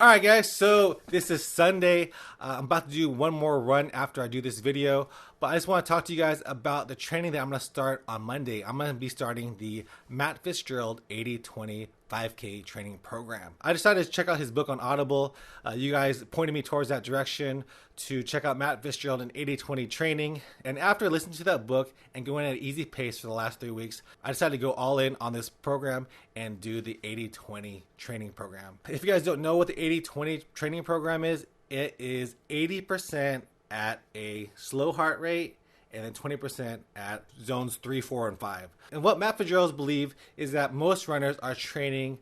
Alright guys, so this is Sunday. I'm about to do one more run after I do this video, but I just want to talk to you guys about the training that I'm going to start on Monday. I'm going to be starting the Matt Fitzgerald 80-20 5K training program. I decided to check out his book on Audible. You guys pointed me towards that direction to check out Matt Fitzgerald and 80-20 training. And after listening to that book and going at an easy pace for the last 3 weeks, I decided to go all in on this program and do the 80-20 training program. If you guys don't know what the 80-20 training program is, it is 80% at a slow heart rate and then 20% at zones 3, 4, and 5. And what Matt Fitzgerald believes is that most runners are training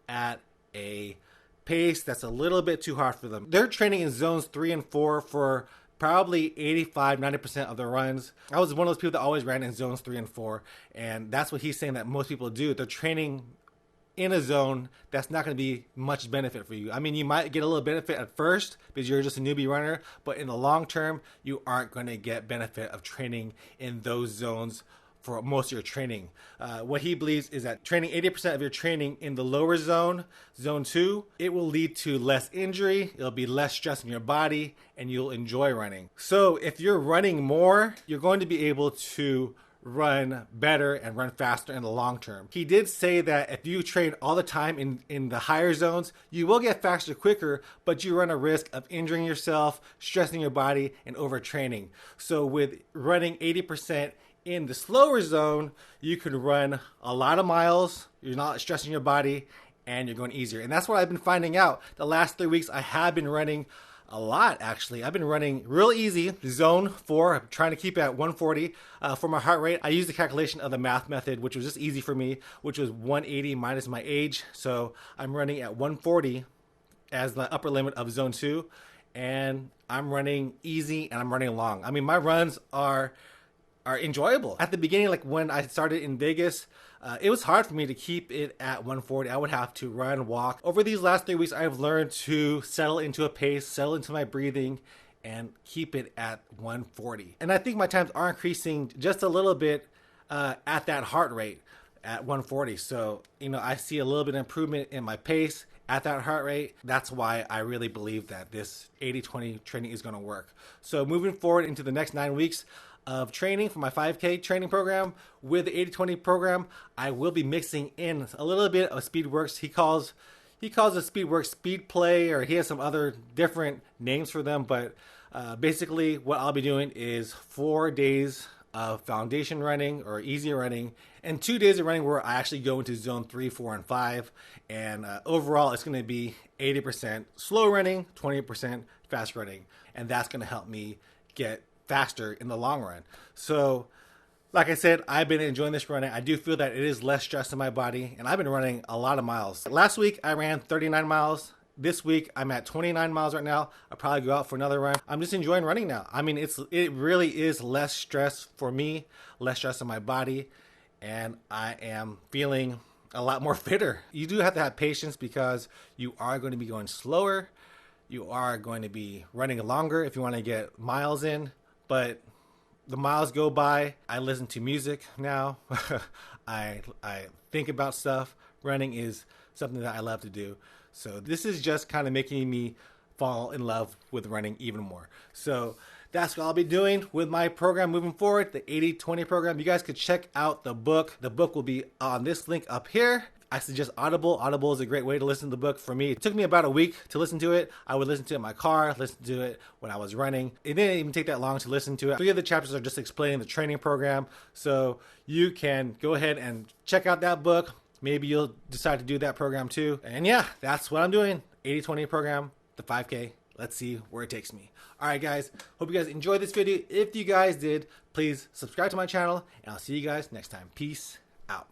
at a pace that's a little bit too hard for them. They're training in zones 3 and 4 for probably 85-90% of their runs. I was one of those people that always ran in zones 3 and 4, and that's what he's saying that most people do. They're training in a zone that's not going to be much benefit for you. I mean, you might get a little benefit at first because you're just a newbie runner, but in the long term, you aren't going to get benefit of training in those zones for most of your training. What he believes is that training 80% of your training in the lower zone, zone 2, it will lead to less injury, it'll be less stress in your body, and you'll enjoy running. So if you're running more, you're going to be able to run better and run faster in the long term. He did say that if you train all the time in the higher zones, you will get faster quicker, but you run a risk of injuring yourself, stressing your body, and overtraining. So with running 80% in the slower zone, you can run a lot of miles, you're not stressing your body, and you're going easier. And that's what I've been finding out. The last 3 weeks, I have been running a lot, actually. I've been running real easy, zone 4. I'm trying to keep it at 140 for my heart rate. I used the calculation of the math method, which was just easy for me, which was 180 minus my age. So I'm running at 140 as the upper limit of zone 2, and I'm running easy and I'm running long. I mean, my runs are enjoyable. At the beginning, like when I started in Vegas, it was hard for me to keep it at 140. I would have to run, walk. Over these last 3 weeks, I've learned to settle into a pace, settle into my breathing, and keep it at 140. And I think my times are increasing just a little bit at that heart rate at 140. So, I see a little bit of improvement in my pace at that heart rate. That's why I really believe that this 80-20 training is going to work. So moving forward into the next 9 weeks of training for my 5K training program with the 80-20 program, I will be mixing in a little bit of SpeedWorks. He calls the SpeedWorks speed play, or he has some other different names for them, but basically what I'll be doing is 4 days of foundation running or easy running and 2 days of running where I actually go into zone 3, 4, and 5. And overall, it's going to be 80% slow running, 20% fast running. And that's going to help me get faster in the long run. So like I said, I've been enjoying this running. I do feel that it is less stress in my body, and I've been running a lot of miles. Last week I ran 39 miles. This week I'm at 29 miles right now. I'll probably go out for another run. I'm just enjoying running now. I mean, it really is less stress for me, less stress in my body, and I am feeling a lot more fitter. You do have to have patience because you are going to be going slower. You are going to be running longer if you want to get miles in. But the miles go by. I listen to music now. I think about stuff. Running is something that I love to do. So this is just kind of making me fall in love with running even more. So that's what I'll be doing with my program moving forward, the 80-20 program. You guys could check out the book. The book will be on this link up here. I suggest Audible. Audible is a great way to listen to the book for me. It took me about a week to listen to it. I would listen to it in my car, listen to it when I was running. It didn't even take that long to listen to it. 3 of the chapters are just explaining the training program. So you can go ahead and check out that book. Maybe you'll decide to do that program too. And yeah, that's what I'm doing. 80-20 program, the 5K. Let's see where it takes me. All right, guys. Hope you guys enjoyed this video. If you guys did, please subscribe to my channel, and I'll see you guys next time. Peace out.